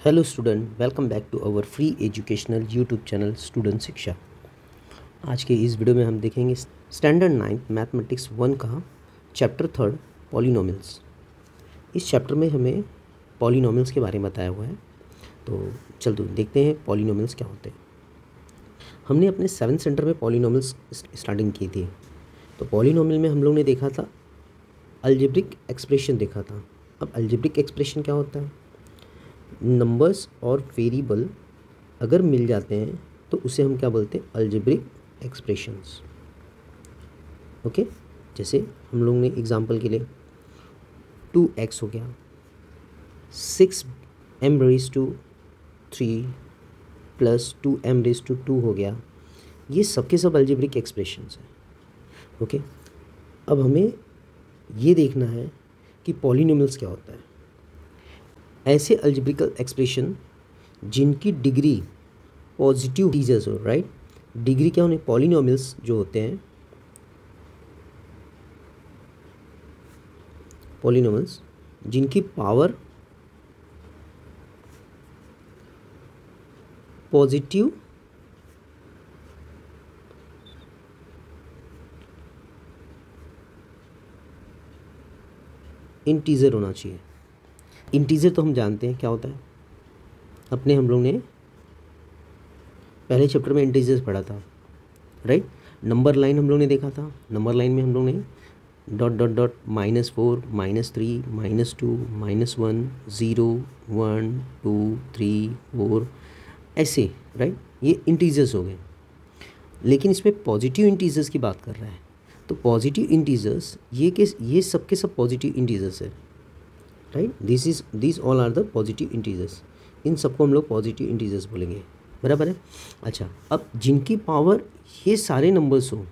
Hello student, welcome back to our free educational YouTube channel student Shiksha. आज के इस video में हम देखेंगे स्टैंडर्ड 9 मैथमेटिक्स 1 का चैप्टर 3 पॉलिनोमियल्स। इस चैप्टर में हमें पॉलिनोमियल्स के बारे में बताया हुआ है। तो चलो देखते हैं पॉलिनोमियल्स क्या होते हैं। हमने अपने 7th सेंटर में पॉलिनोमियल्स स्टार्टिंग की थी। तो पॉलिनोमियल में हम लोग ने देखा था अलजेब्रिक एक्सप्रेशन देखा था। अब अलजेब्रिक एक्सप्रेशन क्या होता है? नंबर्स और वेरिएबल अगर मिल जाते हैं तो उसे हम क्या बोलते हैं? Algebraic expressions. ओके, जैसे हम लोग ने एग्जांपल के लिए 2x हो गया, 6m⁻³ प्लस 2m⁻² हो गया। ये सब के सब अलजेब्रिक एक्सप्रेशंस हैं। ओके, अब हमें ये देखना है कि पॉलिनोमियल्स क्या होता है। ऐसे अलजेब्रिकल एक्सप्रेशन जिनकी डिग्री पॉजिटिव इंटीजर्स हो, राइट। डिग्री क्या होने? पॉलिनोमियल्स जो होते हैं, पॉलिनोमियल्स जिनकी पावर पॉजिटिव इंटीजर होना चाहिए। इंटीजर तो हम जानते हैं क्या होता है, अपने हम लोग ने पहले चैप्टर में इंटीजर्स पढ़ा था, राइट। नंबर लाइन हम लोग ने देखा था। नंबर लाइन में हम लोग ने डॉट डॉट डॉट -4 -3 -2 -1 0 1 2 3 4 ऐसे, राइट। ये इंटीजर्स हो गए। लेकिन इसमें पॉजिटिव इंटीजर्स की बात कर रहा है। तो पॉजिटिव इंटीजर्स ये सब के सब पॉजिटिव इंटीजर्स है, right. This all are the positive integers. इन सबको हम लोग पॉजिटिव इंटीजर्स बोलेंगे, बराबर है। अच्छा, अब जिनकी पावर ये सारे नंबर्स हो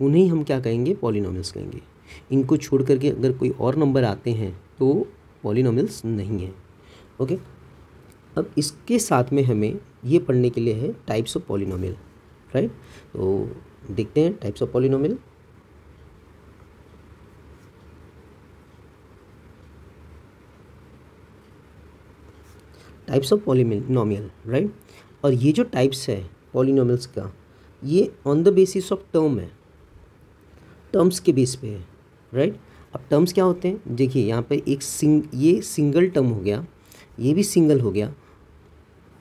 उन्हें हम क्या कहेंगे? पॉलिनोमियल्स कहेंगे। इनको छोड़ करके अगर कोई और नंबर आते हैं तो पॉलिनोमियल्स नहीं है। ओके, अब इसके साथ में हमें ये पढ़ने के लिए है टाइप्स ऑफ पॉलिनोमियल, राइट। तो देखते हैं types of polynomial. Types of polynomial, right. और ये जो टाइप्स है पॉलिनोमियल्स का, ये on the basis of term है, टर्म्स के बेस पे है, राइट। अब टर्म्स क्या होते हैं? देखिए यहाँ पे ये सिंगल टर्म हो गया, ये भी सिंगल हो गया,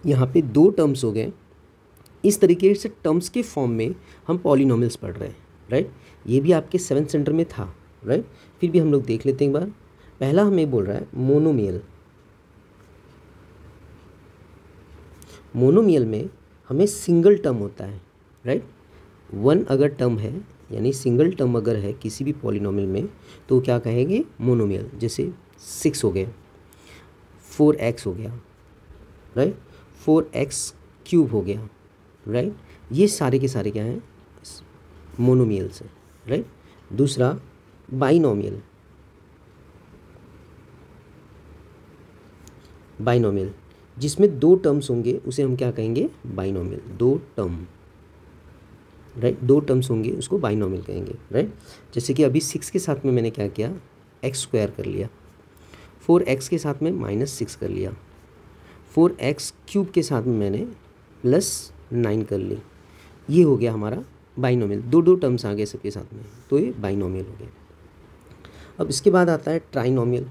यहाँ पे दो टर्म्स हो गए। इस तरीके से टर्म्स के फॉर्म में हम पॉलिनोमियल्स पढ़ रहे हैं, राइट। ये भी आपके 7th सेंटर में था, राइट। फिर भी हम लोग देख लेते हैं एक बार। पहला हमें बोल रहा है मोनोमियल। मोनोमियल में हमें सिंगल टर्म होता है, राइट। 1 अगर टर्म है, यानी सिंगल टर्म अगर है किसी भी पॉलिनोमियल में, तो क्या कहेंगे? मोनोमियल। जैसे 6 हो गए, 4x हो गया, राइट, 4x³ हो गया, राइट। ये सारे के सारे क्या हैं? मोनोमियल्स हैं, राइट। दूसरा बाइनोमियल। बाइनोमियल जिसमें दो टर्म्स होंगे उसे हम क्या कहेंगे? बाइनोमियल। दो टर्म, राइट, दो टर्म्स होंगे उसको बाइनोमियल कहेंगे, राइट। जैसे कि अभी 6 के साथ में मैंने क्या किया? x² कर लिया। 4x के साथ में -6 कर लिया। 4x³ के साथ में मैंने +9 कर ली। ये हो गया हमारा बाइनोमियल। दो दो टर्म्स आ गए सबके साथ में, तो ये बाइनोमियल हो गया। अब इसके बाद आता है ट्राइनोमियल।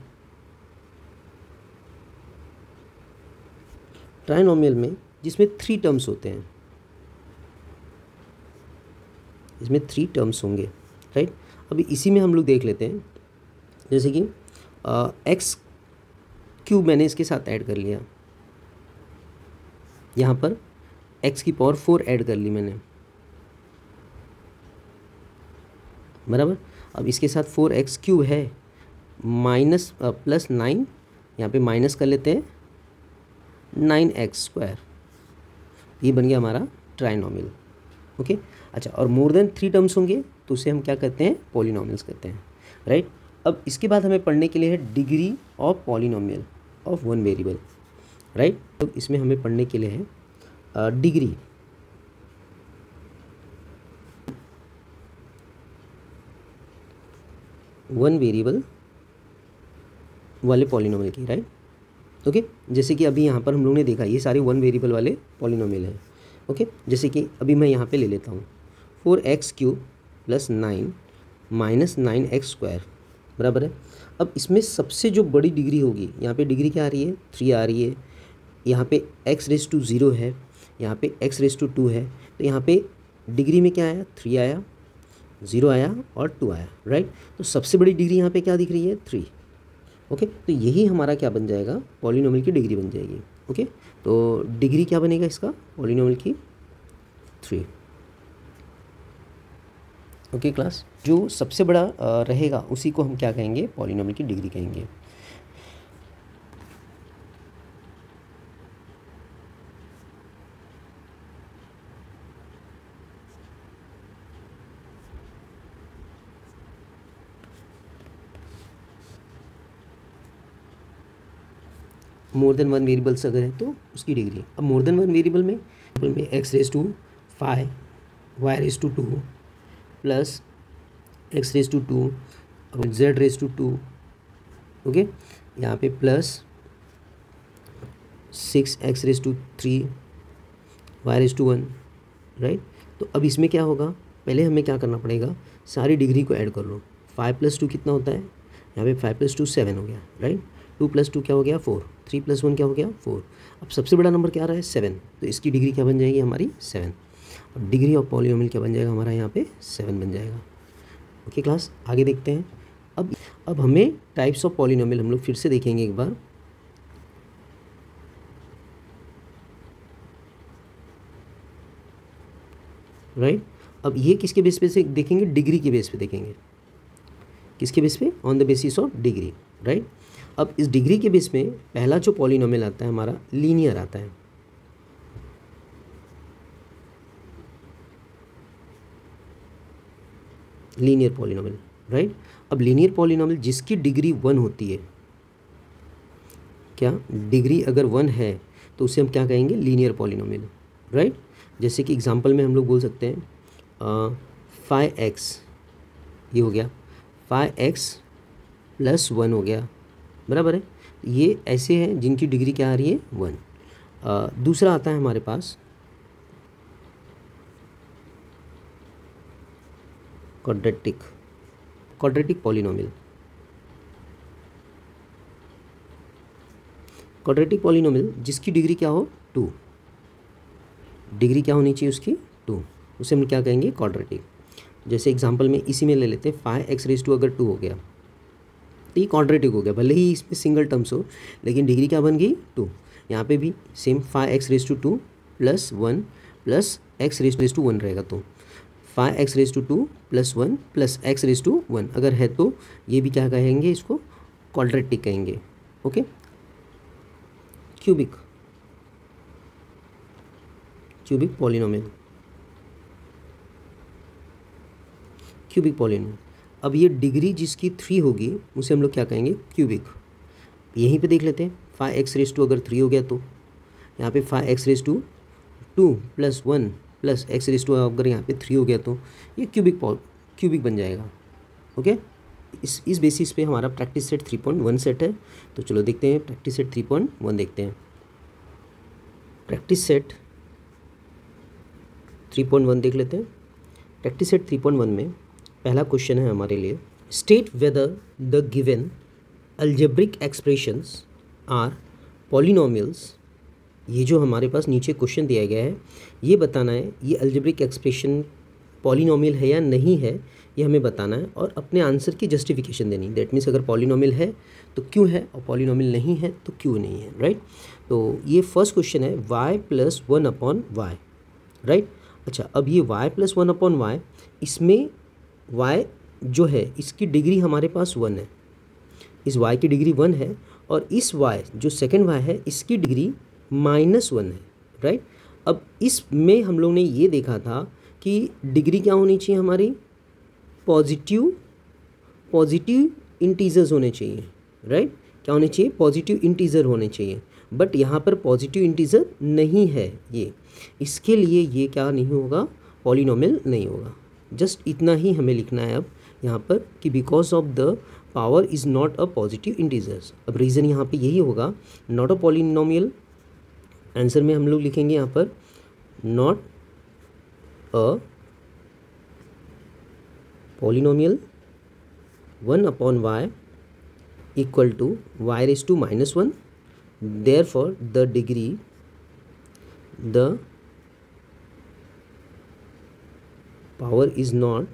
ट्राइनोमियल में जिसमें 3 टर्म्स होते हैं, इसमें 3 टर्म्स होंगे, राइट। अभी इसी में हम लोग देख लेते हैं। जैसे कि x³ मैंने इसके साथ ऐड कर लिया, यहाँ पर x⁴ ऐड कर ली मैंने, बराबर। अब इसके साथ 4x³ है, +9, यहाँ पे माइनस कर लेते हैं 9x²। ये बन गया हमारा ट्राइनोमियल। ओके, अच्छा, और मोर देन 3 टर्म्स होंगे तो उसे हम क्या कहते हैं? पॉलिनोमियल्स कहते हैं, राइट। अब इसके बाद हमें पढ़ने के लिए है degree of polynomial of one variable, right. तो इसमें हमें पढ़ने के लिए है डिग्री वन वेरिएबल वाले पॉलिनोमियल की, राइट। ओके जैसे कि अभी यहाँ पर हम लोग ने देखा ये सारे 1 वेरिएबल वाले पॉलिनोमियल हैं। ओके जैसे कि अभी मैं यहाँ पे ले लेता हूँ 4x³ + 9 - 9x² बराबर है। अब इसमें सबसे जो बड़ी डिग्री होगी, यहाँ पे डिग्री क्या आ रही है 3 आ रही है, यहाँ पे x⁻0 है, यहाँ पे x⁻2 है, तो यहाँ पे डिग्री में क्या आया 3 आया, 0 आया और 2 आया, राइट। तो सबसे बड़ी डिग्री यहाँ पे क्या दिख रही है 3। ओके तो यही हमारा क्या बन जाएगा पॉलिनोमियल की डिग्री बन जाएगी। ओके तो डिग्री क्या बनेगा इसका पॉलिनोमियल की 3। ओके क्लास, जो सबसे बड़ा रहेगा उसी को हम क्या कहेंगे पॉलिनोमियल की डिग्री कहेंगे। मोर देन 1 वेरिएबल्स अगर है तो उसकी डिग्री। अब मोर देन 1 वेरिएबल में x⁻5 y⁻2 प्लस x⁻2 और z⁻2। ओके यहाँ पे प्लस 6x⁻3 y⁻1, राइट। तो अब इसमें क्या होगा, पहले हमें क्या करना पड़ेगा, सारी डिग्री को ऐड कर लो। 5 + 2 कितना होता है, यहाँ पे 5 + 2 7 हो गया, राइट। 2 + 2 क्या हो गया 4, 3 + 1 क्या हो गया 4। अब सबसे बड़ा नंबर क्या आ रहा है 7, तो इसकी डिग्री क्या बन जाएगी हमारी 7। और डिग्री ऑफ पॉलिनोमियल क्या बन जाएगा हमारा यहाँ पे 7 बन जाएगा। ओके क्लास, आगे देखते हैं। अब हमें टाइप्स ऑफ पॉलिनोमियल हम लोग फिर से देखेंगे एक बार। राइट अब ये किसके बेस पे से देखेंगे, डिग्री के बेस पे देखेंगे। किसके बेस पे, on the basis of degree, right. अब इस डिग्री के बेस में पहला जो पॉलिनोमियल आता है हमारा लीनियर आता है। Linear polynomial, right. अब लीनियर पॉलिनोमियल जिसकी डिग्री 1 होती है, क्या डिग्री अगर 1 है तो उसे हम क्या कहेंगे लीनियर पॉलिनोमियल, राइट। जैसे कि एग्जांपल में हम लोग बोल सकते हैं 5x, ये हो गया 5x + 1 हो गया, बराबर है। ये ऐसे हैं जिनकी डिग्री क्या आ रही है 1। दूसरा आता है हमारे पास क्वाड्रेटिक पॉलिनोमियल। क्वाड्रेटिक पॉलिनोमियल जिसकी डिग्री क्या हो 2, डिग्री क्या होनी चाहिए उसकी 2, उसे हम क्या कहेंगे क्वाड्रेटिक। जैसे एग्जांपल में इसी में ले लेते हैं 5x⁻2 अगर 2 हो गया तो ये क्वाड्रेटिक हो गया, भले ही इसमें सिंगल टर्म्स हो लेकिन डिग्री क्या बन गई 2। यहाँ पे भी सेम 5x⁻2 + 1 + x⁻1 रहेगा, तो 5x⁻2 + 1 + x⁻1 अगर है तो ये भी क्या कहेंगे, इसको क्वाड्रेटिक कहेंगे। Okay cubic polynomial, cubic polynomial. अब ये डिग्री जिसकी 3 होगी उसे हम लोग क्या कहेंगे क्यूबिक। यहीं पे देख लेते हैं 5x⁻2 अगर 3 हो गया तो यहाँ पे 5x⁻2 + 1 + x⁻2 अगर यहाँ पे 3 हो गया तो ये क्यूबिक बन जाएगा। ओके इस बेसिस पे हमारा प्रैक्टिस सेट 3.1 सेट है। तो चलो देखते हैं प्रैक्टिस सेट 3.1 देखते हैं। प्रैक्टिस सेट 3.1 देख लेते हैं। प्रैक्टिस सेट 3.1 में पहला क्वेश्चन है हमारे लिए, state whether the given algebraic expressions are polynomials. ये जो हमारे पास नीचे क्वेश्चन दिया गया है ये बताना है ये अलजेब्रिक एक्सप्रेशन पॉलिनोमियल है या नहीं है, ये हमें बताना है और अपने आंसर की जस्टिफिकेशन देनी। दैट मीन्स अगर पॉलिनोमियल है तो क्यों है और पॉलिनोमियल नहीं है तो क्यों नहीं है, राइट। तो ये फर्स्ट क्वेश्चन है y + 1/y, राइट। अच्छा अब ये y + 1/y, इसमें y जो है इसकी डिग्री हमारे पास 1 है, इस y की डिग्री 1 है और इस y जो सेकेंड y है इसकी डिग्री -1 है, राइट। अब इसमें हम लोग ने ये देखा था कि डिग्री क्या होनी चाहिए हमारी, पॉजिटिव इंटीजर्स होने चाहिए, राइट। क्या होने चाहिए, पॉजिटिव इंटीजर होने चाहिए, बट यहाँ पर पॉजिटिव इंटीजर नहीं है ये, इसके लिए ये क्या नहीं होगा, पॉलिनोमियल नहीं होगा। जस्ट इतना ही हमें लिखना है अब यहाँ पर कि because of the power is not a positive integers. अब रीज़न यहाँ पे यही होगा, नॉट अ पॉलिनोमियल। आंसर में हम लोग लिखेंगे यहाँ पर not a polynomial 1/y equal to y raised to -1, therefore the degree, the power is not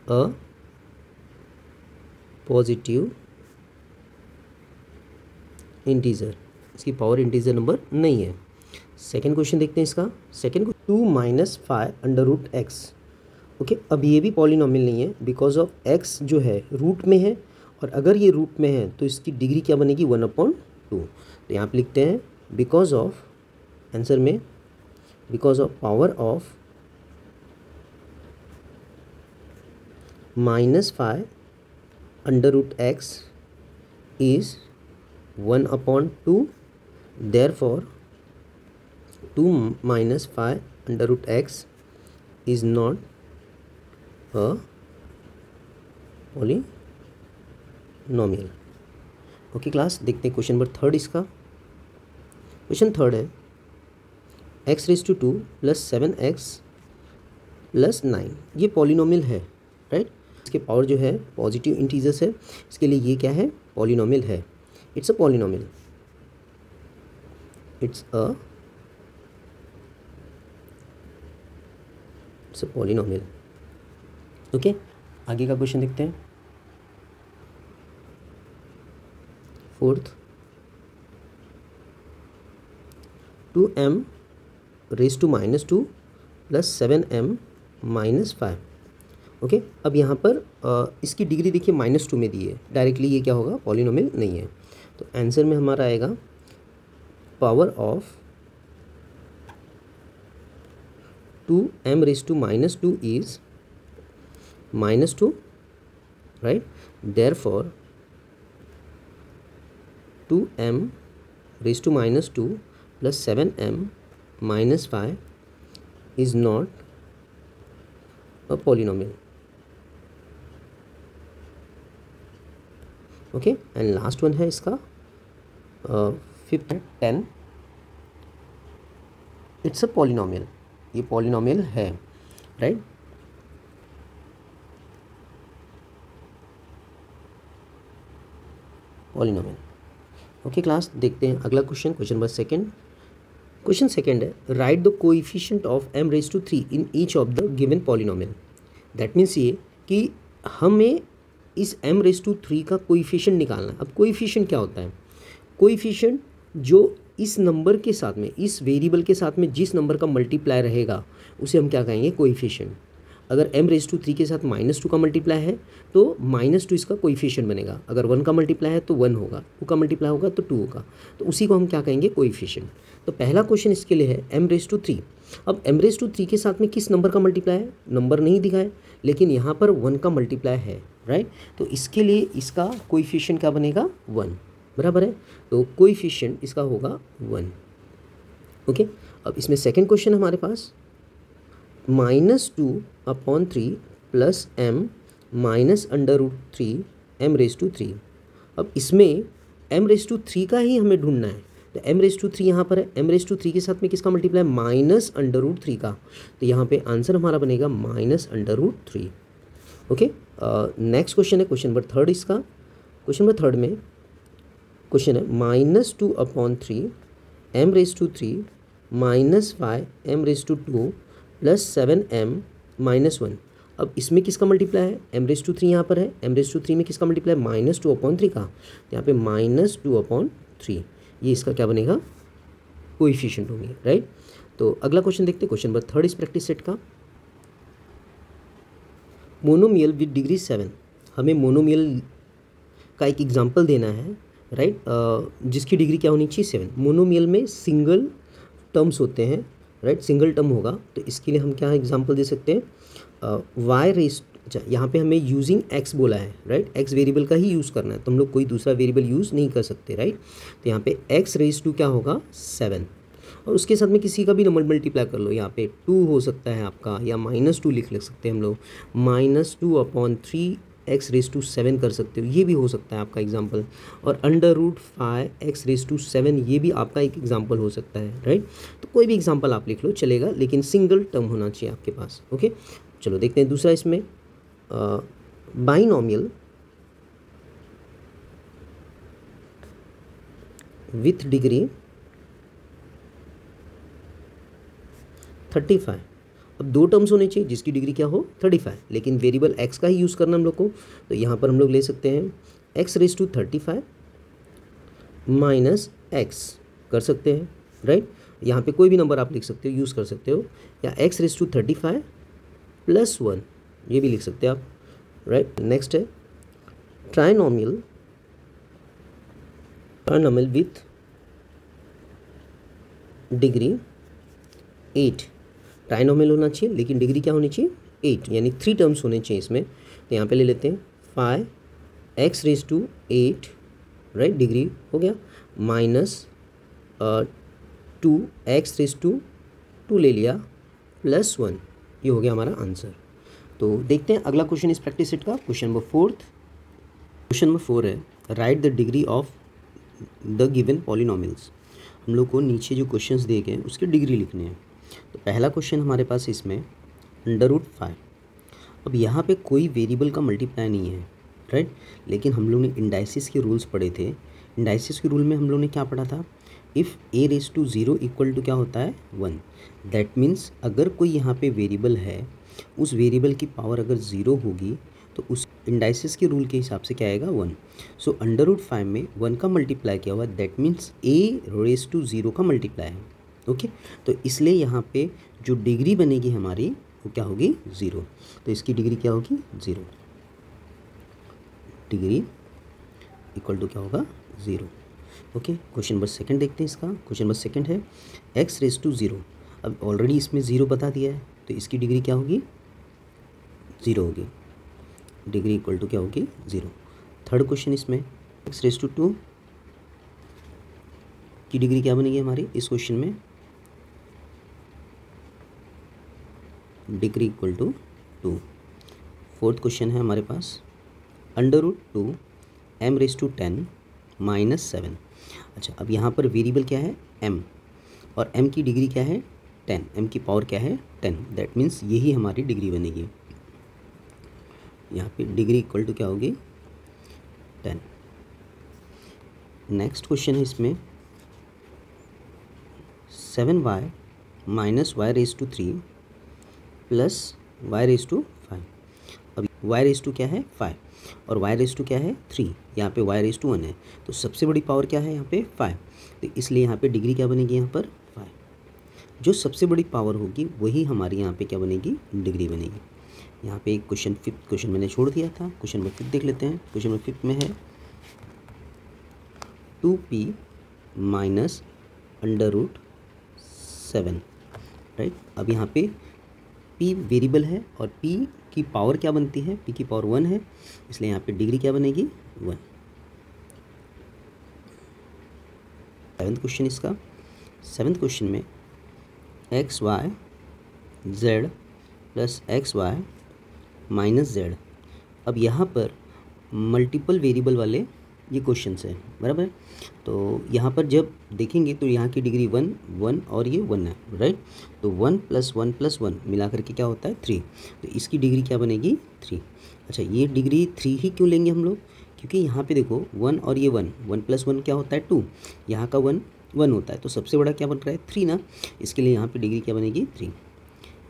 a positive integer, इसकी पावर इंटीजर नंबर नहीं है। सेकेंड क्वेश्चन देखते हैं इसका। Second 2 - 5 √x। ओके, अब ये भी पॉलिनोमियल नहीं है बिकॉज ऑफ x जो है रूट में है, और अगर ये रूट में है तो इसकी डिग्री क्या बनेगी 1/2। तो यहाँ पे लिखते हैं बिकॉज ऑफ, आंसर में because of power of -5 √x is 1/2, therefore 2 - 5 √x is not a polynomial. Okay class, देखते हैं क्वेश्चन नंबर थर्ड इसका। क्वेश्चन थर्ड है x raised to 2 + 7x + 9। ये पॉलिनोमियल है, राइट। इसके पावर जो है पॉजिटिव इंटीजर्स है, इसके लिए ये क्या है, पॉलिनोमियल है। It's a polynomial, it's a polynomial. Okay, आगे का क्वेश्चन देखते हैं। Fourth 2m raised to -2 + 7m - 5। Okay, अब यहाँ पर इसकी डिग्री देखिए -2 में दी है, डायरेक्टली ये क्या होगा, पॉलिनोमियल नहीं है। तो आंसर में हमारा आएगा power of 2m raised to -2 is -2, right? Therefore 2m raised to -2 + 7m - 5 is not a polynomial. Okay, and last one है इसका फिफ्थ 10। इट्स अ पॉलिनोमियल, ये पॉलिनोमियल है, राइट। पॉलिनोमियल। ओके क्लास, देखते हैं अगला question, question number second. Question second है right the coefficient of m raised to 3 in each of the given polynomial. That means ये कि हमें इस m raised to 3 का कोएफिशिएंट निकालना है। अब कोएफिशिएंट क्या होता है, कोएफिशिएंट जो इस नंबर के साथ में, इस वेरिएबल के साथ में जिस नंबर का मल्टीप्लाई रहेगा उसे हम क्या कहेंगे, कोएफिशिएंट। अगर m raised to 3 के साथ -2 का मल्टीप्लाई है तो -2 इसका कोएफिशिएंट बनेगा। अगर 1 का मल्टीप्लाई है तो 1 होगा, 2 का मल्टीप्लाई होगा तो 2 होगा, तो उसी को हम क्या कहेंगे, कोएफिशिएंट। तो पहला क्वेश्चन इसके लिए है m raised to 3। अब m raised to 3 के साथ में किस नंबर का मल्टीप्लाई है, नंबर नहीं दिखा है, लेकिन यहाँ पर 1 का मल्टीप्लाई है, राइट। तो इसके लिए इसका कोएफिशिएंट क्या बनेगा, 1, बराबर है। तो कोएफिशिएंट इसका होगा 1। ओके, अब इसमें सेकेंड क्वेश्चन हमारे पास -2/3 + m -√3 m raised to 3। अब इसमें m raised to 3 का ही हमें ढूंढना है। तो m raised to 3 यहाँ पर है, m raised to 3 के साथ में किसका मल्टीप्लाई, -√3 का। तो यहाँ पे आंसर हमारा बनेगा -√3। ओके, नेक्स्ट क्वेश्चन है क्वेश्चन नंबर थर्ड इसका। क्वेश्चन नंबर थर्ड में क्वेश्चन है -2/3 m raised to 3 -5 m raised to 2 + 7m - 1। अब इसमें किसका मल्टीप्लाई है, m raised to 3 यहाँ पर है, m raised to 3 में किसका मल्टीप्लाई, -2/3 का। तो यहाँ पे -2/3, ये इसका क्या बनेगा, कोएफिशिएंट होंगे, राइट। तो अगला क्वेश्चन देखते हैं, क्वेश्चन नंबर थर्ड इस प्रैक्टिस सेट का। Monomial with degree 7। हमें मोनोमियल का एक एग्जांपल देना है, राइट, जिसकी डिग्री क्या होनी चाहिए, 7। मोनोमियल में सिंगल टर्म्स होते हैं, राइट, सिंगल टर्म होगा। तो इसके लिए हम क्या एग्जांपल दे सकते हैं, y रेस्ट, अच्छा यहाँ पे हमें यूजिंग x बोला है, राइट, x वेरिएबल का ही यूज़ करना है, तो हम लोग कोई दूसरा वेरिएबल यूज़ नहीं कर सकते, राइट। तो यहाँ पे x रेस्ट टू क्या होगा, 7, और उसके साथ में किसी का भी नंबर मल्टीप्लाई कर लो। यहाँ पे 2 हो सकता है आपका, या -2 लिख सकते हैं हम लोग, -2/3 5x�7 कर सकते हो, ये भी हो सकता है आपका एग्जाम्पल। और √5x�7 ये भी आपका एक एग्जाम्पल हो सकता है, राइट। तो कोई भी एग्जाम्पल आप लिख लो चलेगा, लेकिन सिंगल टर्म होना चाहिए आपके पास। ओके, चलो देखते हैं दूसरा इसमें बाइनोमियल विथ डिग्री 35। अब दो टर्म्स होने चाहिए जिसकी डिग्री क्या हो 35, लेकिन वेरिएबल x का ही यूज़ करना हम लोग को। तो यहाँ पर हम लोग ले सकते हैं x⁵35 माइनस x कर सकते हैं, राइट। यहाँ पे कोई भी नंबर आप लिख सकते हो, यूज़ कर सकते हो, या x⁵35 + 1 ये भी लिख सकते हैं आप, राइट। नेक्स्ट है ट्राइनोमियल विथ डिग्री 8। ट्राइनोमियल होना चाहिए लेकिन डिग्री क्या होनी चाहिए 8, यानी 3 टर्म्स होने चाहिए इसमें। तो यहाँ पे ले लेते हैं 5x⁸8, राइट, डिग्री हो गया, माइनस 2x⁵2 ले लिया +1, ये हो गया हमारा आंसर। तो देखते हैं अगला क्वेश्चन इस प्रैक्टिस सेट का, क्वेश्चन नंबर 4। क्वेश्चन नंबर 4 है right the degree of the given polynomials. हम लोग को नीचे जो क्वेश्चंस दिए गए हैं उसकी डिग्री लिखनी है। तो पहला क्वेश्चन हमारे पास इसमें √5। अब यहाँ पे कोई वेरिएबल का मल्टीप्लाई नहीं है, राइट, लेकिन हम लोग ने इंडाइसिस के रूल्स पढ़े थे। इंडाइसिस के रूल में हम लोग ने क्या पढ़ा था, इफ़ a⁻0 इक्वल टू क्या होता है 1। दैट मीन्स अगर कोई यहाँ पे वेरिएबल है, उस वेरिएबल की पावर अगर 0 होगी तो उस इंडाइसिस के रूल के हिसाब से क्या आएगा 1। सो √5 में 1 का मल्टीप्लाई किया हुआ, दैट मीन्स a⁻0 का मल्टीप्लाई है। ओके, तो इसलिए यहाँ पे जो डिग्री बनेगी हमारी वो क्या होगी 0। तो इसकी डिग्री क्या होगी 0, डिग्री इक्वल टू क्या होगा 0। ओके, क्वेश्चन नंबर 2 देखते हैं इसका। क्वेश्चन नंबर 2 है x⁵0। अब ऑलरेडी इसमें 0 बता दिया है तो इसकी डिग्री क्या होगी 0 होगी, डिग्री इक्वल टू क्या होगी 0। थर्ड क्वेश्चन इसमें x⁵2 की डिग्री क्या बनेगी हमारी इस क्वेश्चन में, degree equal to 2। Fourth question है हमारे पास √2 m⁻10 - 7। अच्छा, अब यहाँ पर वेरिएबल क्या है m, और m की डिग्री क्या है 10, m की पावर क्या है 10। दैट मीन्स यही हमारी डिग्री बनेगी। यहाँ पे डिग्री इक्वल टू क्या होगी 10। नेक्स्ट क्वेश्चन है इसमें 7y - y⁻3 + y⁻5। अब y⁻2 क्या है 5 और y⁻2 क्या है 3, यहाँ पे y⁻1 है, तो सबसे बड़ी पावर क्या है यहाँ पे 5। तो इसलिए यहाँ पे डिग्री क्या बनेगी यहाँ पर 5। जो सबसे बड़ी पावर होगी वही हमारी यहाँ पे क्या बनेगी डिग्री बनेगी। यहाँ पे एक क्वेश्चन 5th क्वेश्चन मैंने छोड़ दिया था, क्वेश्चन नंबर 5 देख लेते हैं। क्वेश्चन नंबर 5 में है 2p - √7, राइट। अब यहाँ पे p वेरिएबल है और p की पावर क्या बनती है, p की पावर 1 है, इसलिए यहाँ पे डिग्री क्या बनेगी 1। 7th क्वेश्चन इसका। 7th क्वेश्चन में xy z + xy - z। अब यहाँ पर मल्टीपल वेरिएबल वाले ये क्वेश्चंस हैं, बराबर। तो यहाँ पर जब देखेंगे तो यहाँ की डिग्री 1 1 और ये 1 है, राइट। तो 1 + 1 + 1 मिला करके क्या होता है 3। तो इसकी डिग्री क्या बनेगी 3। अच्छा, ये डिग्री 3 ही क्यों लेंगे हम लोग, क्योंकि यहाँ पे देखो 1 और ये 1 + 1 क्या होता है 2, यहाँ का 1 1 होता है, तो सबसे बड़ा क्या बन रहा है 3 ना, इसके लिए यहाँ पे डिग्री क्या बनेगी 3।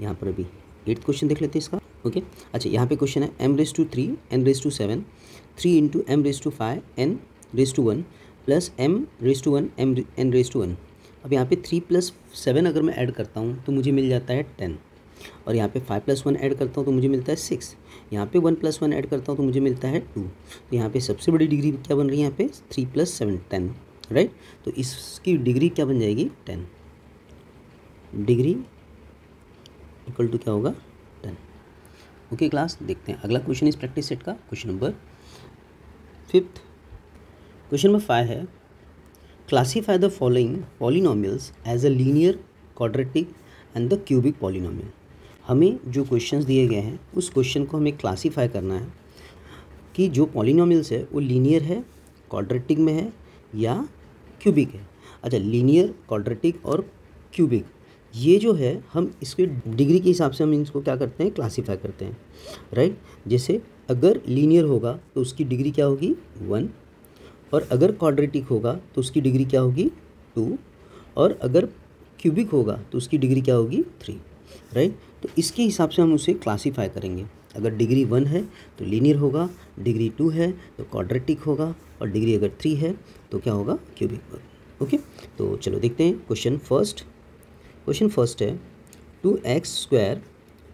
यहाँ पर अभी 8th क्वेश्चन देख लेते हैं इसका। ओके, अच्छा, यहाँ पे क्वेश्चन है m⁻3 n⁻7 3 × m⁻5 n⁻1 + m⁻1 n⁻1। अब यहाँ पे 3 + 7 अगर मैं ऐड करता हूँ तो मुझे मिल जाता है 10, और यहाँ पे 5 + 1 ऐड करता हूँ तो मुझे मिलता है 6, यहाँ पे 1 + 1 ऐड करता हूँ तो मुझे मिलता है 2। तो यहाँ पे सबसे बड़ी डिग्री क्या बन रही है यहाँ पे 3 + 7 10, राइट। तो इसकी डिग्री क्या बन जाएगी 10, डिग्री इक्वल टू क्या होगा 10। ओके क्लास, देखते हैं अगला क्वेश्चन इस प्रैक्टिस सेट का। Question number 5th। Question number 5 है classify the following polynomials as a linear, quadratic and the cubic polynomial. हमें जो क्वेश्चंस दिए गए हैं उस क्वेश्चन को हमें क्लासीफाई करना है कि जो पॉलिनोमियल्स है वो लीनियर है, क्वाड्रेटिक में है या क्यूबिक है। अच्छा, लीनियर, क्वाड्रेटिक और क्यूबिक, ये जो है हम इसके डिग्री के हिसाब से हम इसको क्या करते हैं, क्लासीफाई करते हैं, राइट। जैसे अगर लीनियर होगा तो उसकी डिग्री क्या होगी 1, और अगर क्वाड्रेटिक होगा तो उसकी डिग्री क्या होगी 2, और अगर क्यूबिक होगा तो उसकी डिग्री क्या होगी 3, राइट। तो इसके हिसाब से हम उसे क्लासीफाई करेंगे। अगर डिग्री 1 है तो लीनियर होगा, डिग्री 2 है तो क्वाड्रेटिक होगा, और डिग्री अगर 3 है तो क्या होगा, क्यूबिक होगा। ओके, तो चलो देखते हैं क्वेश्चन फर्स्ट। क्वेश्चन फर्स्ट है 2x²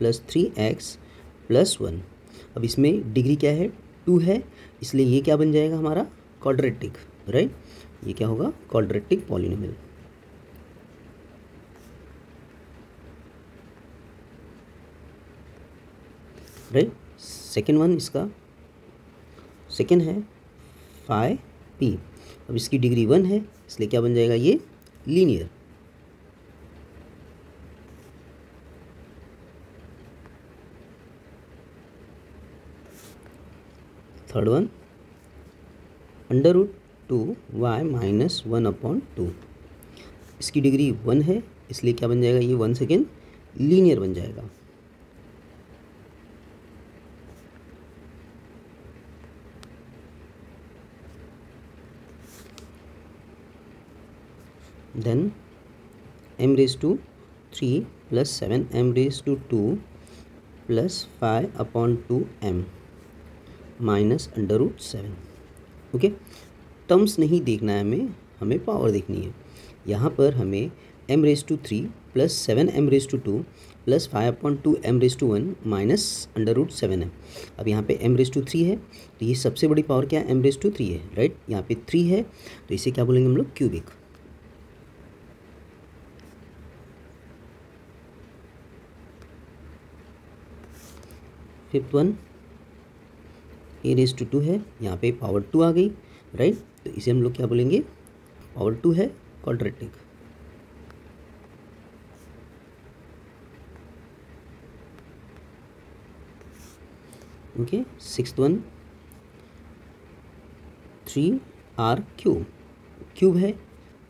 + 3x + 1। अब इसमें डिग्री क्या है, 2 है, इसलिए ये क्या बन जाएगा हमारा, क्वाड्रेटिक, राइट। ये क्या होगा, quadratic polynomial, right. Second one, इसका सेकेंड है phi p। अब इसकी डिग्री 1 है, इसलिए क्या बन जाएगा, ये लीनियर। Third one √2y - 1/2। इसकी डिग्री 1 है, इसलिए क्या बन जाएगा, ये 1 सेकेंड लीनियर बन जाएगा। Then m⁻³ + 7m⁻² + 5/2m - √7। Okay, terms नहीं देखना है हमें पावर देखनी है। यहाँ पर हमें m⁻³ + 7m⁻² + 5/2m⁻1 - √7 है। अब यहाँ पे m⁻³ है, तो ये सबसे बड़ी पावर क्या है, m⁻³ है, राइट। यहाँ पे 3 है, तो इसे क्या बोलेंगे हम लोग, क्यूबिक। फिफ्थ वन a⁻² है, यहाँ पे पावर 2 आ गई, राइट। तो इसे हम लोग क्या बोलेंगे, पावर 2 है, quadratic. Okay, sixth one 3r³ cube है,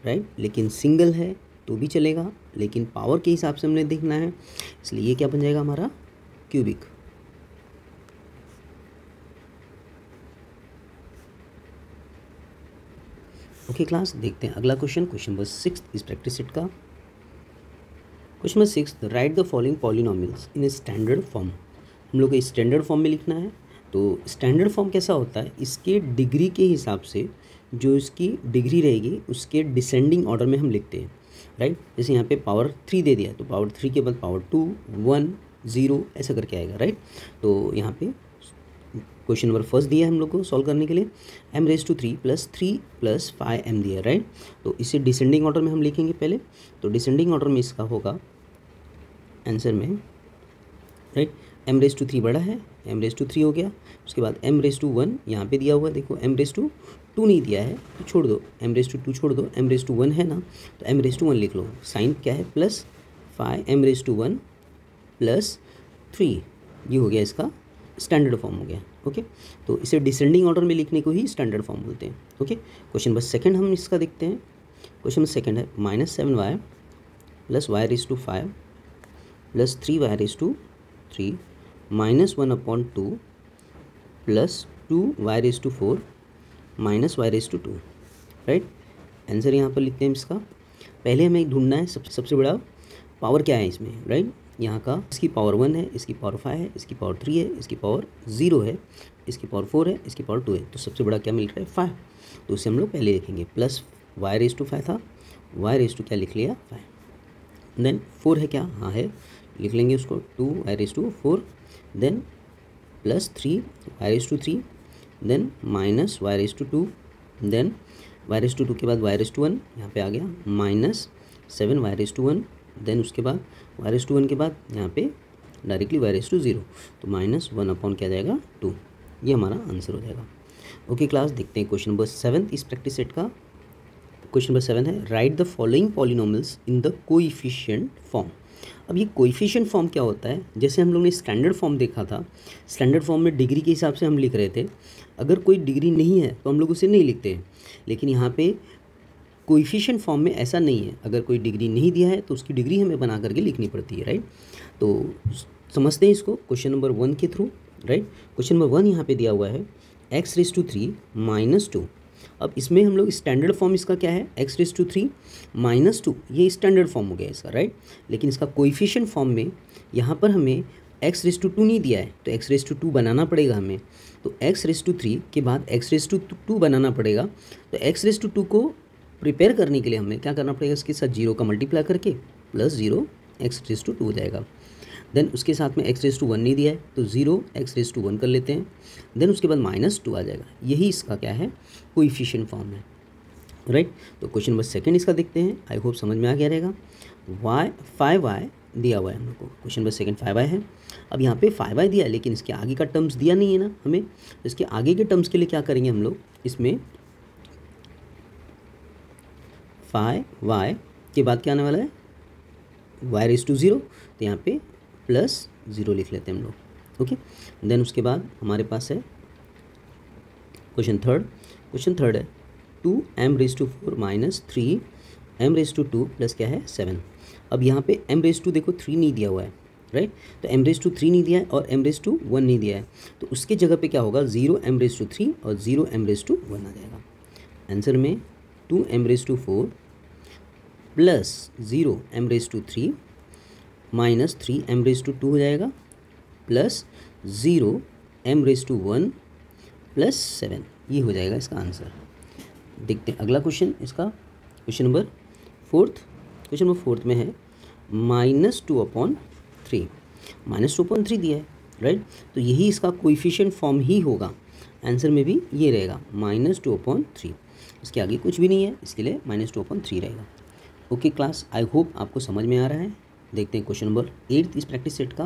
राइट, लेकिन सिंगल है तो भी चलेगा, लेकिन पावर के हिसाब से हमने देखना है, इसलिए ये क्या बन जाएगा हमारा, क्यूबिक। ओके क्लास, देखते हैं अगला क्वेश्चन, क्वेश्चन नंबर 6 इस प्रैक्टिस सेट का। Question number 6, right the following polynomials in a standard form. हम लोग को स्टैंडर्ड फॉर्म में लिखना है। तो स्टैंडर्ड फॉर्म कैसा होता है, इसके डिग्री के हिसाब से जो इसकी डिग्री रहेगी उसके डिसेंडिंग ऑर्डर में हम लिखते हैं, राइट। जैसे यहाँ पे पावर 3 दे दिया, तो पावर 3 के बाद पावर 2, 1, 0 ऐसा करके आएगा, राइट। तो यहाँ पे क्वेश्चन नंबर फर्स्ट दिया है हम लोग को सॉल्व करने के लिए, m⁻³ + 3 + 5m दिया, राइट। तो इसे डिसेंडिंग ऑर्डर में हम लिखेंगे पहले। तो डिसेंडिंग ऑर्डर में इसका होगा आंसर में, राइट, m⁻³ बड़ा है, m⁻³ हो गया। उसके बाद m⁻1 यहाँ पे दिया हुआ है, देखो m⁻2 नहीं दिया है तो छोड़ दो, m⁻2 छोड़ दो, m⁻1 है ना, तो m⁻1 लिख लो। साइन क्या है, प्लस 5m⁻1 + 3, ये हो गया इसका स्टैंडर्ड फॉर्म हो गया। ओके, तो इसे डिसेंडिंग ऑर्डर में लिखने को ही स्टैंडर्ड फॉर्म बोलते हैं। ओके, क्वेश्चन बस सेकंड हम इसका देखते हैं। क्वेश्चन बस सेकंड है -7y + y⁵ + 3y⁵ -1/2 + 2y⁴ -y⁵2, right. Answer यहाँ पर लिखते हैं इसका। पहले हमें ढूंढना है सबसे बड़ा पावर क्या है इसमें, राइट। यहाँ का इसकी पावर 1 है, इसकी पावर 5 है, इसकी पावर 3 है, इसकी पावर 0 है, इसकी पावर 4 है, इसकी पावर 2 है। तो सबसे बड़ा क्या मिल रहा है, 5। तो उसे हम लोग पहले लिखेंगे, प्लस y⁵ था, y⁵ क्या लिख लिया, 5। देन 4 है क्या, हाँ है, लिख लेंगे उसको 2y⁴, then plus 3y⁵, then minus y⁵2, then y⁵2 के बाद y⁵1 यहाँ पे आ गया, -7y⁵1, देन उसके बाद y⁵1 के बाद यहाँ पे डायरेक्टली y⁵0, तो -1/, क्या जाएगा, 2। ये हमारा आंसर हो जाएगा। ओके क्लास, देखते हैं क्वेश्चन नंबर 7 इस प्रैक्टिस सेट का। क्वेश्चन नंबर 7 है, right the following polynomials in the coefficient form. अब ये कोएफिशिएंट फॉर्म क्या होता है, जैसे हम लोग ने स्टैंडर्ड फॉर्म देखा था, स्टैंडर्ड फॉर्म में डिग्री के हिसाब से हम लिख रहे थे, अगर कोई डिग्री नहीं है तो हम लोग उसे नहीं लिखते हैं, लेकिन यहाँ पे कोएफिशिएंट फॉर्म में ऐसा नहीं है, अगर कोई डिग्री नहीं दिया है तो उसकी डिग्री हमें बना करके लिखनी पड़ती है, राइट। तो समझते हैं इसको क्वेश्चन नंबर 1 के थ्रू, राइट। क्वेश्चन नंबर 1 यहाँ पे दिया हुआ है x⁻³ - 2। अब इसमें हम लोग स्टैंडर्ड फॉर्म इसका क्या है, x⁻³ - 2, ये स्टैंडर्ड फॉर्म हो गया इसका, राइट। लेकिन इसका कोएफिशिएंट फॉर्म में यहाँ पर हमें x⁻² नहीं दिया है, तो x⁻² बनाना पड़ेगा हमें, तो x⁻³ के बाद x⁻² बनाना पड़ेगा। तो x⁻² को प्रिपेयर करने के लिए हमें क्या करना पड़ेगा, इसके साथ 0 का मल्टीप्लाई करके प्लस 0 x⁻² हो जाएगा। देन उसके साथ में x⁻1 नहीं दिया है तो 0 x⁻1 कर लेते हैं, देन उसके बाद -2 आ जाएगा। यही इसका क्या है, कोएफिशिएंट फॉर्म है, राइट। तो क्वेश्चन नंबर 2 इसका देखते हैं, आई होप समझ में आ गया रहेगा। 5y दिया हुआ है हम लोग को, क्वेश्चन नंबर 2 5y है। अब यहाँ पे 5y दिया है लेकिन इसके आगे का टर्म्स दिया नहीं है ना हमें, तो इसके आगे के टर्म्स के लिए क्या करेंगे हम लोग, इसमें 5y के बाद क्या आने वाला है, y⁻0, तो यहाँ पे +0 लिख लेते हैं हम लोग, ओके। देन उसके बाद हमारे पास है क्वेश्चन थर्ड है 2m⁴ - 3m⁻² प्लस क्या है 7। अब यहाँ पे m⁻2 देखो 3 नहीं दिया हुआ है, राइट, तो m⁻3 नहीं दिया है और m⁻1 नहीं दिया है, तो उसके जगह पे क्या होगा, 0m⁻3 और 0m⁻1 आ जाएगा। आंसर में 2m⁴ plus 0m⁻3 minus 3m⁻2 हो जाएगा प्लस 0m⁻1 प्लस 7, ये हो जाएगा इसका आंसर। देखते हैं अगला क्वेश्चन इसका, क्वेश्चन नंबर 4 में है -2/3, -2/3 दिया है, राइट। तो यही इसका कोएफिशिएंट फॉर्म ही होगा, आंसर में भी ये रहेगा -2/3, इसके आगे कुछ भी नहीं है, इसके लिए -2/3 रहेगा। ओके क्लास, आई होप आपको समझ में आ रहा है। देखते हैं क्वेश्चन नंबर 8 इस प्रैक्टिस सेट का।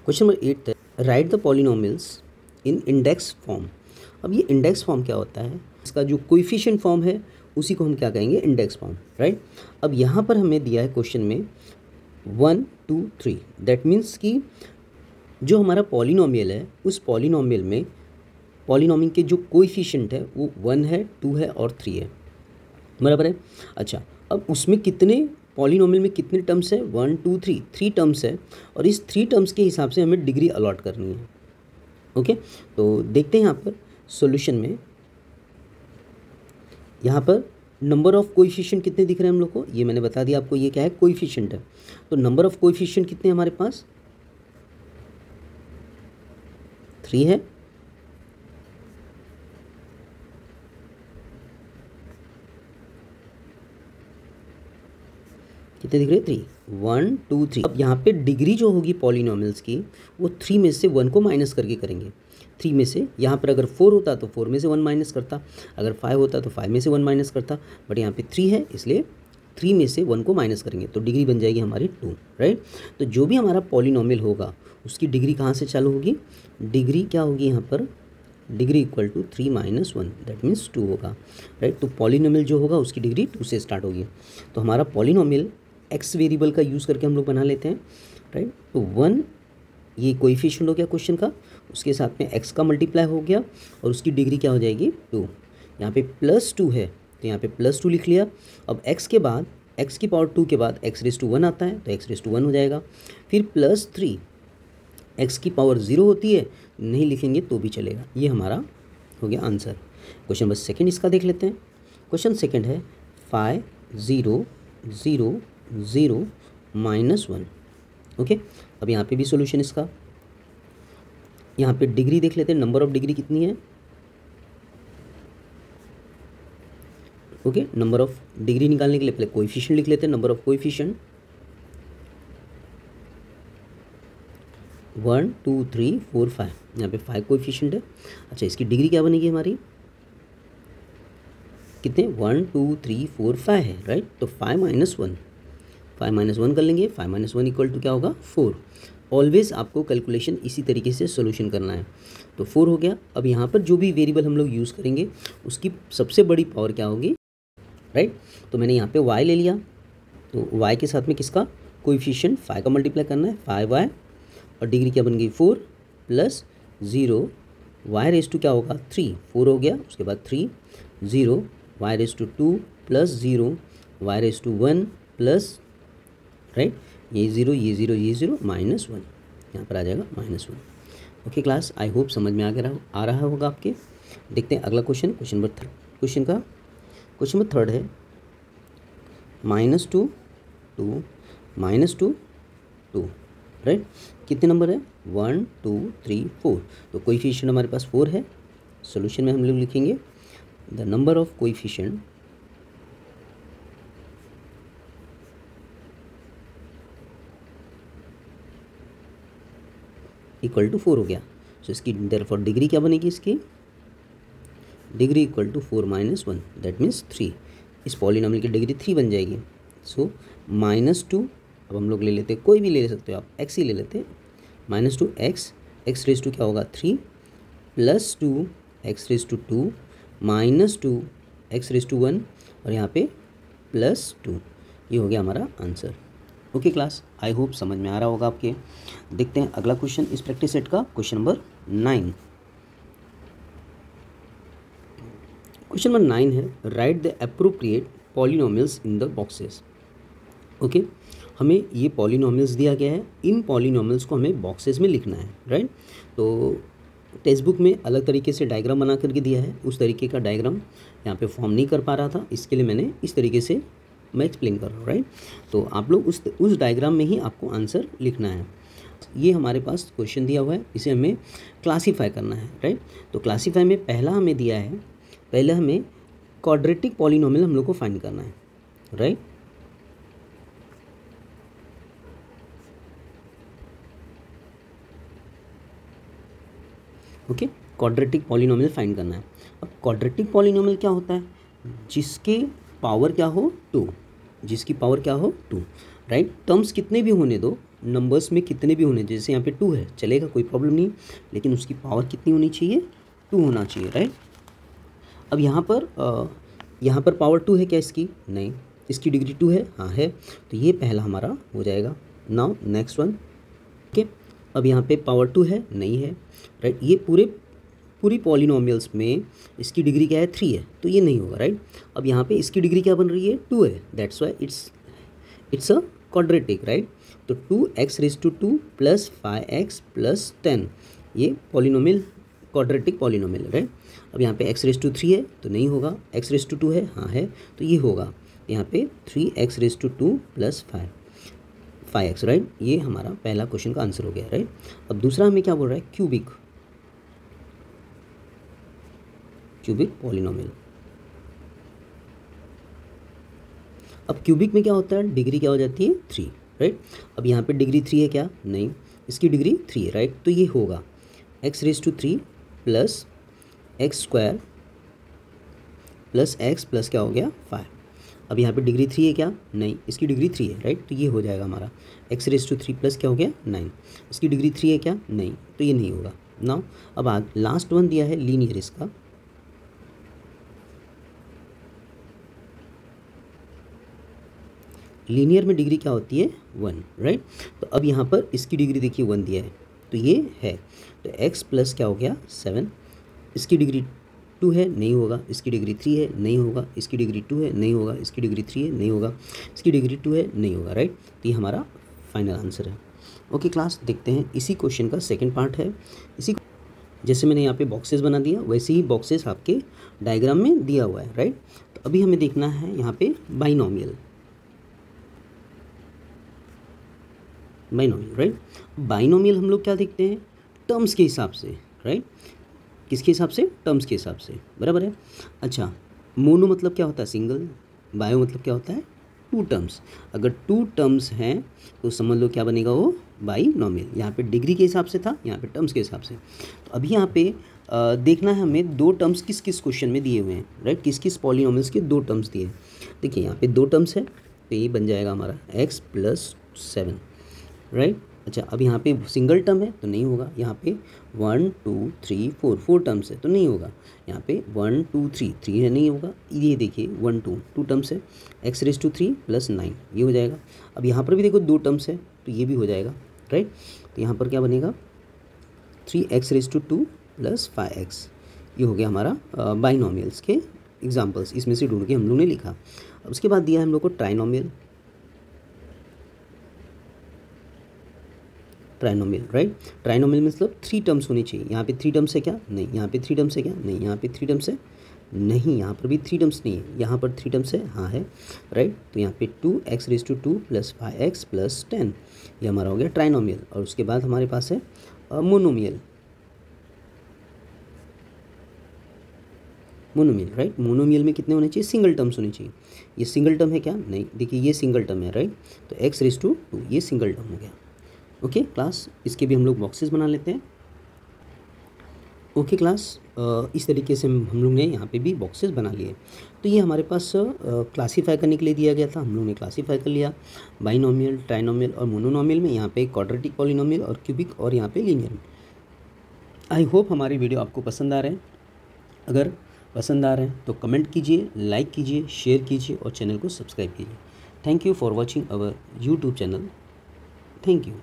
क्वेश्चन नंबर 8 है, right the polynomials in index form. अब ये इंडेक्स फॉर्म क्या होता है, इसका जो कोएफिशिएंट फॉर्म है उसी को हम क्या कहेंगे, इंडेक्स फॉर्म, राइट। अब यहाँ पर हमें दिया है क्वेश्चन में 1 2 3, दैट मीन्स कि जो हमारा पॉलिनोमियल है उस पॉलिनोमियल में पॉलिनोमियल के जो कोएफिशिएंट है वो 1 है, 2 है और 3 है, बराबर है। अच्छा, अब उसमें कितने पॉलिनोमियल में कितने टर्म्स है, 1 2 3, 3 टर्म्स है, और इस 3 टर्म्स के हिसाब से हमें डिग्री अलॉट करनी है, ओके। तो देखते हैं यहाँ पर सॉल्यूशन में, यहाँ पर नंबर ऑफ कोएफिशिएंट कितने दिख रहे हैं हम लोग को, ये मैंने बता दिया आपको, ये क्या है, कोएफिशिएंट है। तो नंबर ऑफ कोएफिशिएंट कितने हमारे पास, 3 है, कितने दिख रहे हैं, 3 1 2 3। अब यहाँ पे डिग्री जो होगी पॉलिनोमियल्स की वो 3 में से 1 को माइनस करके करेंगे। 3 में से, यहाँ पर अगर 4 होता तो 4 में से 1 माइनस करता, अगर 5 होता तो 5 में से 1 माइनस करता, बट यहाँ पे 3 है इसलिए 3 में से 1 को माइनस करेंगे, तो डिग्री बन जाएगी हमारी 2, राइट। तो जो भी हमारा पॉलिनोमियल होगा उसकी डिग्री कहाँ से चालू होगी, डिग्री क्या होगी यहाँ पर, degree equal to 3 - 1, that means 2 होगा, राइट। तो पॉलिनोमियल जो होगा उसकी डिग्री 2 से स्टार्ट होगी। तो हमारा पॉलिनोमियल एक्स वेरिएबल का यूज़ करके हम लोग बना लेते हैं, राइट। तो 1 ये कोएफिशिएंट हो गया क्वेश्चन का, उसके साथ में x का मल्टीप्लाई हो गया और उसकी डिग्री क्या हो जाएगी 2। यहाँ पे +2 है तो यहाँ पे +2 लिख लिया। अब x के बाद x की पावर 2 के बाद x⁻1 आता है तो x⁻1 हो जाएगा, फिर +3 x की पावर 0 होती है, नहीं लिखेंगे तो भी चलेगा। ये हमारा हो गया आंसर। क्वेश्चन नंबर 2 इसका देख लेते हैं। क्वेश्चन 2 है 5 0 0 0 -1, ओके। अब यहाँ पे भी सॉल्यूशन इसका, यहाँ पे डिग्री देख लेते हैं, नंबर ऑफ डिग्री कितनी है, ओके। नंबर ऑफ डिग्री निकालने के लिए पहले कोएफिशिएंट लिख लेते हैं, नंबर ऑफ कोएफिशिएंट 1 2 3 4 5, यहाँ पे 5 कोएफिशिएंट है। अच्छा, इसकी डिग्री क्या बनेगी हमारी, कितने 1 2 3 4 5 है, राइट। तो 5 - 1 कर लेंगे, 5 - 1 इक्वल टू क्या होगा 4। ऑलवेज आपको कैलकुलेशन इसी तरीके से सॉल्यूशन करना है। तो 4 हो गया। अब यहाँ पर जो भी वेरिएबल हम लोग यूज़ करेंगे उसकी सबसे बड़ी पावर क्या होगी, राइट। तो मैंने यहाँ पे y ले लिया, तो y के साथ में किसका कोएफिशिएंट 5 का मल्टीप्लाई करना है 5y और डिग्री क्या बन गई 4 प्लस 0 y रेस टू क्या होगा 3 4 हो गया उसके बाद 3 0 y raise to 2 plus 0 y raise to 1 plus right ये 0 ये 0 ये 0 -1 यहाँ पर आ जाएगा -1। ओके क्लास, आई होप समझ में आ रहा होगा आपके। देखते हैं अगला क्वेश्चन, क्वेश्चन नंबर थर्ड है -2 2 -2 2 राइट। कितने नंबर है 1 2 3 4, तो कोएफिशिएंट हमारे पास 4 है। सॉल्यूशन में हम लोग लिखेंगे the number of coefficient equal to 4 हो गया। सो इसकी देयरफॉर डिग्री क्या बनेगी, इसकी degree equal to 4 - 1 that means 3। इस पॉलिनॉमियल की डिग्री 3 बन जाएगी। सो -2 अब हम लोग ले लेते हैं, कोई भी ले सकते हो आप, x ही ले लेते हैं। -2 x रेस टू क्या होगा 3 plus 2 x raise to 2 -2 x raise to 1 और यहाँ पे +2। ये हो गया हमारा answer. Okay class, I hope समझ में आ रहा होगा आपके। देखते हैं अगला क्वेश्चन इस प्रैक्टिस सेट का, क्वेश्चन नंबर 9। क्वेश्चन नंबर 9 है right the appropriate polynomials in the boxes. Okay, हमें ये पॉलिनोमियल्स दिया गया है, इन पॉलिनोमियल्स को हमें बॉक्सेस में लिखना है राइट। तो टेक्स्ट बुक में अलग तरीके से डायग्राम बना करके दिया है, उस तरीके का डायग्राम यहाँ पे फॉर्म नहीं कर पा रहा था, इसके लिए मैंने इस तरीके से मैं एक्सप्लेन कर रहा हूँ राइट। तो आप लोग उस डायग्राम में ही आपको आंसर लिखना है। ये हमारे पास क्वेश्चन दिया हुआ है, इसे हमें क्लासीफाई करना है राइट। तो क्लासीफाई में पहला हमें दिया है, पहले हमें क्वाड्रेटिक पॉलिनोमियल हम लोग को फाइंड करना है right. Okay, quadratic polynomial find करना है। अब क्वाड्रेटिक पॉलिनोमियल क्या होता है, जिसके पावर क्या हो 2, जिसकी पावर क्या हो 2 राइट। टर्म्स कितने भी होने दो, नंबर्स में कितने भी होने, जैसे यहाँ पे 2 है चलेगा, कोई प्रॉब्लम नहीं, लेकिन उसकी पावर कितनी होनी चाहिए 2 होना चाहिए राइट। अब यहाँ पर पावर 2 है क्या इसकी, नहीं। इसकी डिग्री 2 है, हाँ है, तो ये पहला हमारा हो जाएगा। Now next one. ओके, अब यहाँ पे पावर 2 है, नहीं है राइट। ये पूरी पॉलिनोमियल्स में इसकी डिग्री क्या है 3 है, तो ये नहीं होगा राइट। अब यहाँ पे इसकी डिग्री क्या बन रही है 2 है, that's why it's a quadratic right. तो 2x race to 2 plus 5x plus 10, ये पॉलिनोमियल क्वाड्रेटिक पॉलिनोमियल राइट। अब यहाँ पे x रेस टू 3 है तो नहीं होगा, x रेस टू 2 है, हाँ है, तो ये होगा यहाँ पे 3x race to 2 plus 5x right. ये हमारा पहला क्वेश्चन का आंसर हो गया राइट। अब दूसरा हमें क्या बोल रहा है, क्यूबिक पॉलिनोमियल। अब क्यूबिक में क्या होता है, डिग्री क्या हो जाती है 3 राइट। अब यहाँ पे डिग्री 3 है क्या, नहीं, इसकी डिग्री 3 है राइट। तो ये होगा x raise to 3 plus X square plus x plus क्या हो गया 5। अब यहाँ पे डिग्री 3 है क्या, नहीं, इसकी डिग्री 3 है राइट। तो ये हो जाएगा हमारा x रेस टू 3 प्लस क्या हो गया 9, इसकी डिग्री 3 है क्या, नहीं, तो ये नहीं होगा। नाउ अब लास्ट वन दिया है लीनियर, इसका लीनियर में डिग्री क्या होती है 1 राइट। तो अब यहाँ पर इसकी डिग्री देखिए 1 दिया है, तो ये है, तो x प्लस क्या हो गया 7, इसकी डिग्री 2 है, नहीं होगा, इसकी डिग्री 3 है, नहीं होगा, इसकी डिग्री 2 है, नहीं होगा, इसकी डिग्री 3 है, नहीं होगा, इसकी डिग्री 2 है, नहीं होगा राइट। तो ये हमारा फाइनल आंसर है। ओके क्लास, देखते हैं इसी क्वेश्चन का सेकेंड पार्ट है। जैसे मैंने यहाँ पे बॉक्सेस बना दिया, वैसे ही बॉक्सेस आपके डायग्राम में दिया हुआ है राइट। तो अभी हमें देखना है यहाँ पे बाइनोमियल राइट। बाइनोमियल हम लोग क्या देखते हैं, टर्म्स के हिसाब से राइट। किसके हिसाब से, टर्म्स के हिसाब से, बराबर है। अच्छा, मोनो मतलब क्या होता है सिंगल, बायो मतलब क्या होता है 2 टर्म्स। अगर 2 टर्म्स हैं तो समझ लो क्या बनेगा वो बाइनोमियल। यहाँ पे डिग्री के हिसाब से था, यहाँ पे टर्म्स के हिसाब से। तो अभी यहाँ पे देखना है हमें 2 टर्म्स किस किस क्वेश्चन में दिए हुए हैं राइट, किस किस पॉलिनोमियल्स के 2 टर्म्स दिए। देखिए यहाँ पे 2 टर्म्स है, तो ये बन जाएगा हमारा x प्लस 7 राइट। अच्छा, अब यहाँ पे सिंगल टर्म है तो नहीं होगा, यहाँ पे 1 2 3 4 4 टर्म्स है तो नहीं होगा, यहाँ पे 1 2 3 3 है नहीं होगा, ये देखिए 1 2 2 टर्म्स है, x⁻³ + 9 ये हो जाएगा। अब यहाँ पर भी देखो 2 टर्म्स है तो ये भी हो जाएगा, राइट। तो यहाँ पर क्या बनेगा 3x⁻² + 5x, ये हो गया हमारा बाइनोमियल्स के एग्जाम्पल्स, इसमें से ढूंढ के हम लोग ने लिखा। अब उसके बाद दिया है हम लोग को ट्राइनोमियल, राइट। ट्राइनोमियल मतलब 3 टर्म्स होनी चाहिए, यहाँ पे 3 टर्म्स है क्या, नहीं, यहाँ पे 3 टर्म्स है क्या, नहीं, यहाँ पे 3 टर्म्स है नहीं, यहाँ पर भी 3 टर्म्स नहीं है, यहाँ पर 3 टर्म्स है, हाँ है, राइट। तो यहाँ पे 2x⁻² + 5x + 10 ये हमारा हो गया ट्राइनोमियल। और उसके बाद हमारे पास है मोनोमियल, राइट। मोनोमियल में कितने होने चाहिए, सिंगल टर्म्स होने चाहिए। ये सिंगल टर्म है क्या, नहीं, देखिए ये सिंगल टर्म है, राइट। तो x⁻² ये सिंगल टर्म हो गया। ओके क्लास, इसके भी हम लोग बॉक्सेस बना लेते हैं। ओके क्लास, इस तरीके से हम लोग ने यहाँ पे भी बॉक्सेस बना लिए। तो ये हमारे पास क्लासीफाई करने के लिए दिया गया था, हम लोग ने क्लासीफाई कर लिया बाइनोमियल, ट्राइनोमियल और मोनोनोमियल में। यहाँ पे क्वाड्रेटिक पॉलिनोमियल और क्यूबिक और यहाँ पे लीनियर। आई होप हमारी वीडियो आपको पसंद आ रहे हैं। अगर पसंद आ रहे हैं तो कमेंट कीजिए, लाइक कीजिए, शेयर कीजिए और चैनल को सब्सक्राइब कीजिए। Thank you for watching our YouTube channel. Thank you.